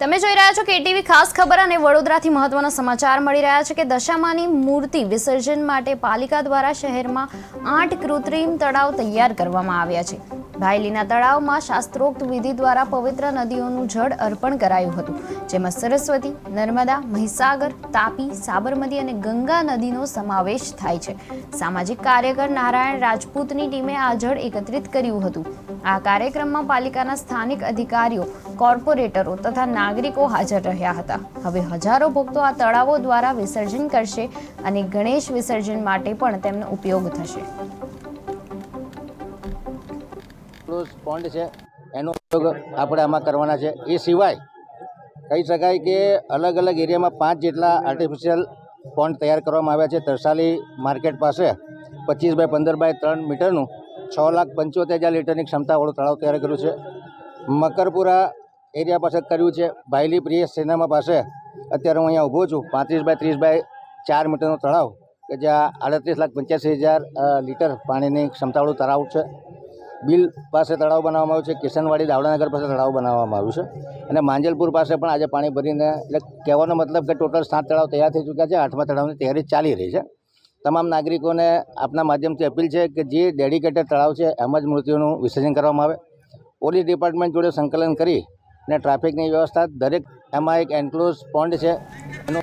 તમે જોઈ રહ્યા છો કેટીવી ખાસ ખબર અને વડોદરાથી મહત્વના સમાચાર મળી રહ્યા છે કે દશામાની મૂર્તિ વિસર્જન માટે પાલિકા દ્વારા શહેરમાં 8 કૃત્રિમ તળાવ તૈયાર કરવામાં આવ્યા છે। ભાયલીના તળાવમાં શાસ્ત્રોક્ત વિધિ દ્વારા પવિત્ર નદીઓનું જળ અર્પણ કરાયું હતું, જેમાં સરસ્વતી, નર્મદા, મહીસાગર, તાપી, સાબરમતી અને ગંગા નદીનો સમાવેશ થાય છે। સામાજિક કાર્યકર નારાયણ રાજપૂતની ટીમે આ જળ એકત્રિત કર્યું હતું। આ કાર્યક્રમમાં પાલિકાના સ્થાનિક અધિકારીઓ, કોર્પોરેટરો તથા નાગરિકો હાજર રહ્યા હતા। હવે હજારો ભક્તો આ તળાવો દ્વારા વિસર્જન કરશે અને ગણેશ વિસર્જન માટે પણ તેમનો ઉપયોગ થશે। પોન્ડ છે એનો ઉપયોગ આપણે આમાં કરવાના છે। એ સિવાય કહી શકાય કે અલગ અલગ એરિયામાં 5 જેટલા આર્ટિફિશિયલ પોન્ડ તૈયાર કરવામાં આવ્યા છે। તરસાલી માર્કેટ પાસે 25 બાય 15 બાય 3 મીટરનું 6,75,000 લીટરની ક્ષમતાવાળું તળાવ તૈયાર કર્યું છે। મકરપુરા એરિયા પાસે કર્યું છે। ભાયલી પ્રિય સિનેમા પાસે અત્યારે હું અહીંયા ઊભો છું, 35 બાય 30 બાય 4 મીટરનો તળાવ કે જ્યાં 38,85,000 લીટર પાણીની ક્ષમતાવાળું તળાવ છે। બિલ પાસે તળાવ બનાવવામાં આવ્યું છે। કિશનવાડી દાવડાનગર પાસે તળાવ બનાવવામાં આવ્યું છે અને માંજલપુર પાસે પણ આજે પાણી ભરીને, એટલે કહેવાનો મતલબ કે ટોટલ 7 તળાવ તૈયાર થઈ ચૂક્યા છે। 8મા તળાવની તૈયારી ચાલી રહી છે। તમામ નાગરિકોને આપના માધ્યમથી અપીલ છે કે જે ડેડિકેટેડ તળાવ છે એમ જ મૂર્તિઓનું વિસર્જન કરવામાં આવે। પોલીસ ડિપાર્ટમેન્ટ જોડે સંકલન કરી અને ટ્રાફિકની વ્યવસ્થા, દરેક એમાં એક એન્ક્લોઝ પોન્ડ છે એનો